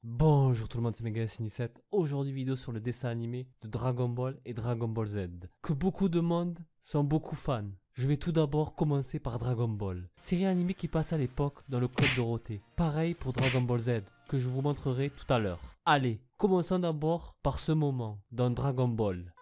Bonjour tout le monde, c'est Megasini7. Aujourd'hui vidéo sur le dessin animé de Dragon Ball et Dragon Ball Z, que beaucoup de monde sont beaucoup fans. Je vais tout d'abord commencer par Dragon Ball, série animée qui passe à l'époque dans le Club Dorothée. Pareil pour Dragon Ball Z, que je vous montrerai tout à l'heure. Allez, commençons d'abord par ce moment dans Dragon Ball.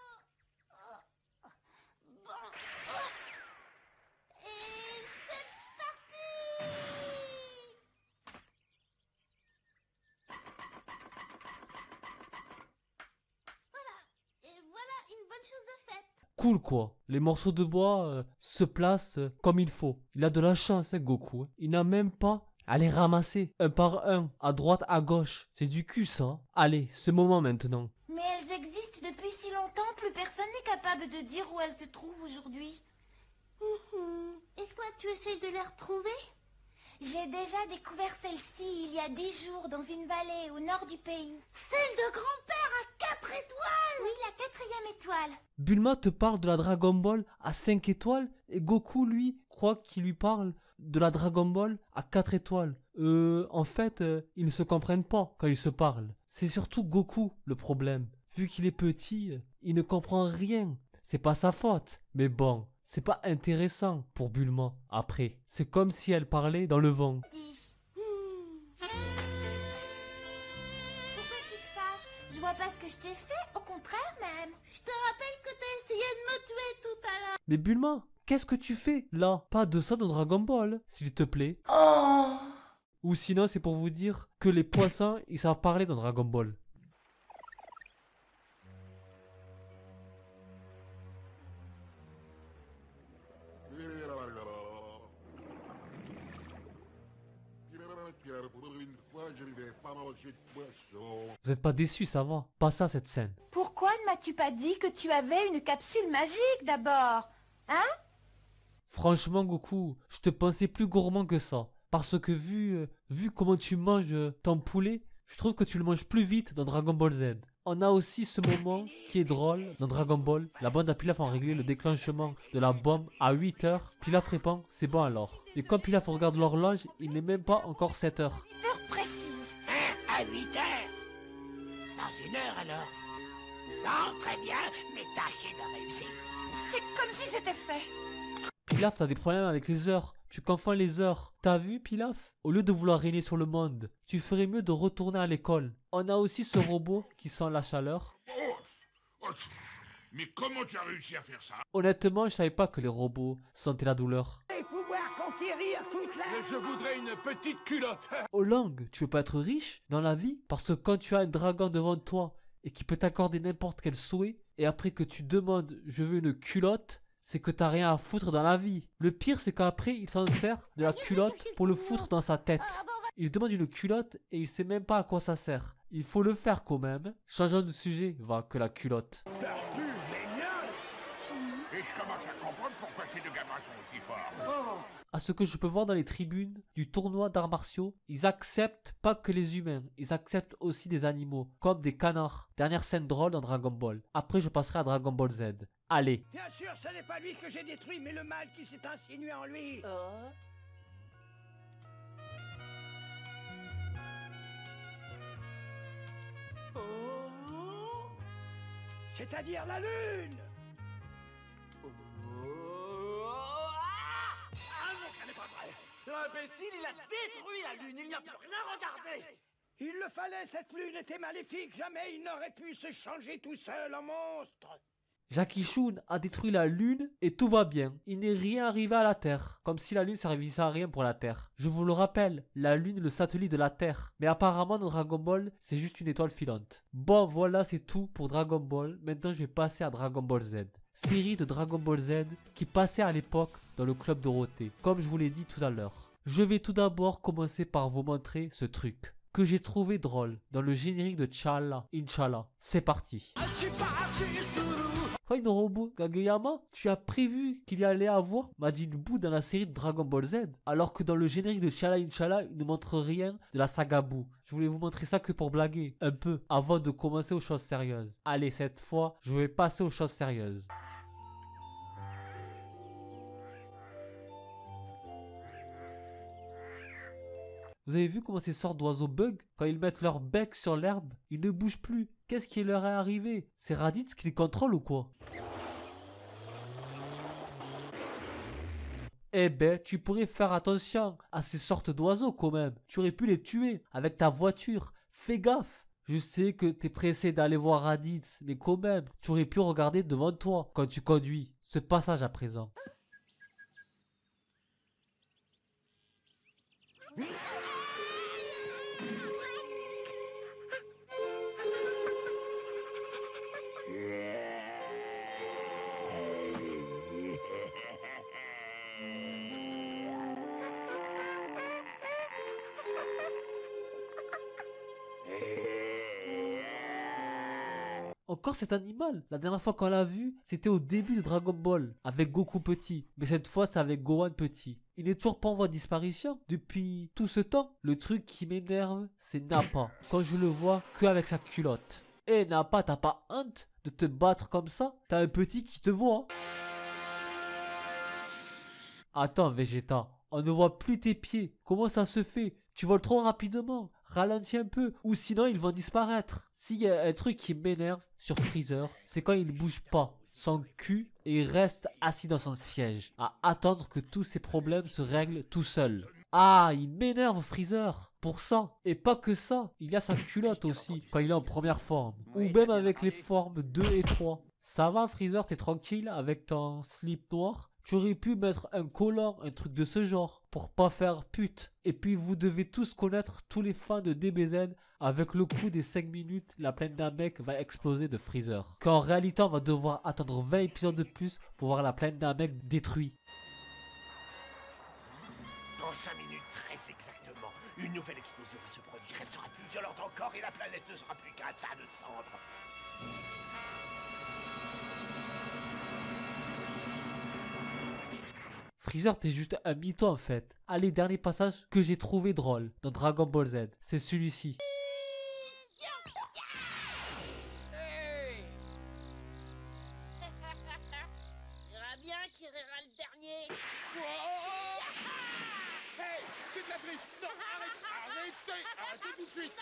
Cool quoi, les morceaux de bois se placent comme il faut. Il a de la chance hein, Goku, hein. Il n'a même pas à les ramasser un par un, à droite, à gauche. C'est du cul ça. Allez, ce moment maintenant. Mais elles existent depuis si longtemps, plus personne n'est capable de dire où elles se trouvent aujourd'hui. Et toi, tu essayes de les retrouver? J'ai déjà découvert celle-ci il y a 10 jours dans une vallée au nord du pays. Celle de grand-père à 4 étoiles! Oui, la 4e étoile. Bulma te parle de la Dragon Ball à 5 étoiles et Goku lui croit qu'il lui parle de la Dragon Ball à 4 étoiles. En fait, ils ne se comprennent pas quand ils se parlent. C'est surtout Goku le problème. Vu qu'il est petit, il ne comprend rien. C'est pas sa faute. Mais bon, c'est pas intéressant pour Bulma après. C'est comme si elle parlait dans le vent. Pourquoi tu te fâches? Je vois pas ce que je t'ai fait, au contraire même. Je te rappelle que t'as essayé de me tuer tout à l'heure. Mais Bulma, qu'est-ce que tu fais là? Pas de ça dans Dragon Ball, s'il te plaît. Oh! Ou sinon, c'est pour vous dire que les poissons, ils savent parler dans Dragon Ball. Vous êtes pas déçus, ça va? Pas ça, cette scène. Pourquoi ne m'as-tu pas dit que tu avais une capsule magique d'abord? Hein? Franchement, Goku, je te pensais plus gourmand que ça. Parce que vu comment tu manges ton poulet, je trouve que tu le manges plus vite dans Dragon Ball Z. On a aussi ce moment qui est drôle dans Dragon Ball. La bande à Pilaf a réglé le déclenchement de la bombe à 8 heures. Pilaf répond, c'est bon alors. Et quand Pilaf regarde l'horloge, il n'est même pas encore 7 heures. 8 heures précises. À 8 heures. Dans une heure alors. Non, très bien, mais tâchez de réussir. C'est comme si c'était fait. Pilaf, t'as des problèmes avec les heures. Tu confonds les heures. T'as vu, Pilaf? Au lieu de vouloir régner sur le monde, tu ferais mieux de retourner à l'école. On a aussi ce robot qui sent la chaleur. Mais comment tu as réussi à faire ça? Honnêtement, je savais pas que les robots sentaient la douleur. Et pouvoir conquérir toute la... Je voudrais une petite culotte. Oh Lang, tu veux pas être riche dans la vie? Parce que quand tu as un dragon devant toi et qui peut t'accorder n'importe quel souhait, et après que tu demandes je veux une culotte, c'est que t'as rien à foutre dans la vie. Le pire, c'est qu'après, il s'en sert de la culotte pour le foutre dans sa tête. Il demande une culotte et il sait même pas à quoi ça sert. Il faut le faire quand même. Changeons de sujet, va, que la culotte. Génial. Et je commence à comprendre pourquoi ces deux gamins sont aussi forts. À ce que je peux voir dans les tribunes du tournoi d'arts martiaux, ils acceptent pas que les humains, ils acceptent aussi des animaux, comme des canards. Dernière scène drôle dans Dragon Ball. Après, je passerai à Dragon Ball Z. Allez. Bien sûr, ce n'est pas lui que j'ai détruit, mais le mal qui s'est insinué en lui. C'est-à-dire la lune. Ah non, ça n'est pas vrai. L'imbécile, il a détruit la lune, il n'y a plus rien à regarder. Il le fallait, cette lune était maléfique, jamais il n'aurait pu se changer tout seul en monstre. Jackie Chun a détruit la lune et tout va bien. Il n'est rien arrivé à la Terre. Comme si la lune servissait à rien pour la Terre. Je vous le rappelle, la lune est le satellite de la Terre. Mais apparemment dans Dragon Ball, c'est juste une étoile filante. Bon voilà, c'est tout pour Dragon Ball. Maintenant je vais passer à Dragon Ball Z. Série de Dragon Ball Z qui passait à l'époque dans le club Dorothée. Comme je vous l'ai dit tout à l'heure. Je vais tout d'abord commencer par vous montrer ce truc que j'ai trouvé drôle dans le générique de T'Challa, Inch'Allah. C'est parti. Robot Kageyama, tu as prévu qu'il y allait avoir Majin Buu dans la série de Dragon Ball Z, alors que dans le générique de T'Challa Inch'Allah, il ne montre rien de la saga Buu. Je voulais vous montrer ça que pour blaguer, un peu, avant de commencer aux choses sérieuses. Allez, cette fois, je vais passer aux choses sérieuses. Vous avez vu comment ces sortes d'oiseaux bug? Quand ils mettent leur bec sur l'herbe, ils ne bougent plus. Qu'est-ce qui leur est arrivé? C'est Raditz qui les contrôle ou quoi? Eh ben, tu pourrais faire attention à ces sortes d'oiseaux quand même. Tu aurais pu les tuer avec ta voiture. Fais gaffe. Je sais que t'es pressé d'aller voir Raditz, mais quand même, tu aurais pu regarder devant toi quand tu conduis. Ce passage à présent. Encore cet animal. La dernière fois qu'on l'a vu, c'était au début de Dragon Ball, avec Goku petit. Mais cette fois, c'est avec Gohan petit. Il n'est toujours pas en voie de disparition depuis tout ce temps. Le truc qui m'énerve, c'est Nappa. Quand je le vois que avec sa culotte. Eh Nappa, t'as pas honte de te battre comme ça? T'as un petit qui te voit. Attends Vegeta, on ne voit plus tes pieds. Comment ça se fait? Tu voles trop rapidement. Ralentis un peu, ou sinon ils vont disparaître. S'il y a un truc qui m'énerve sur Freezer, c'est quand il ne bouge pas son cul et il reste assis dans son siège, à attendre que tous ses problèmes se règlent tout seul. Ah, il m'énerve Freezer pour ça. Et pas que ça, il y a sa culotte aussi quand il est en première forme. Ou même avec les formes 2 et 3. Ça va Freezer, t'es tranquille avec ton slip noir? Tu aurais pu mettre un collant, un truc de ce genre, pour pas faire pute. Et puis vous devez tous connaître tous les fans de DBZ, avec le coup des 5 minutes, la planète Namek va exploser de Freezer. Qu'en réalité on va devoir attendre 20 épisodes de plus pour voir la planète Namek détruite. Dans 5 minutes, très exactement, une nouvelle explosion va se produire. Elle sera plus violente encore et la planète ne sera plus qu'un tas de cendres. Freezer, t'es juste un mytho en fait. Allez, dernier passage que j'ai trouvé drôle dans Dragon Ball Z, c'est celui-ci. J'irai bien qui rira le dernier. Hey, c'est de la triche. Non, arrêtez tout de suite.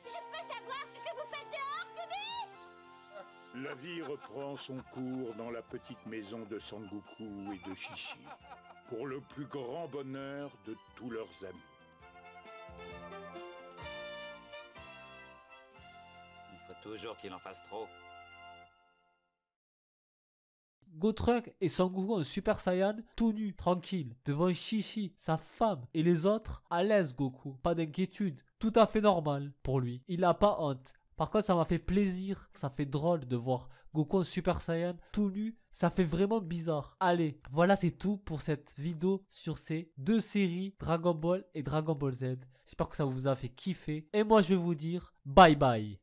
Je peux savoir ce que vous faites dehors, Goody? La vie reprend son cours dans la petite maison de Sangoku et de Chichi, pour le plus grand bonheur de tous leurs amis. Il faut toujours qu'il en fasse trop. Gotrek et Sangoku en Super Saiyan, tout nu, tranquille, devant Chichi, sa femme, et les autres, à l'aise Goku, pas d'inquiétude, tout à fait normal pour lui, il n'a pas honte. Par contre ça m'a fait plaisir, ça fait drôle de voir Goku en Super Saiyan, tout nu, ça fait vraiment bizarre. Allez, voilà c'est tout pour cette vidéo sur ces deux séries, Dragon Ball et Dragon Ball Z. J'espère que ça vous a fait kiffer, et moi je vais vous dire bye bye.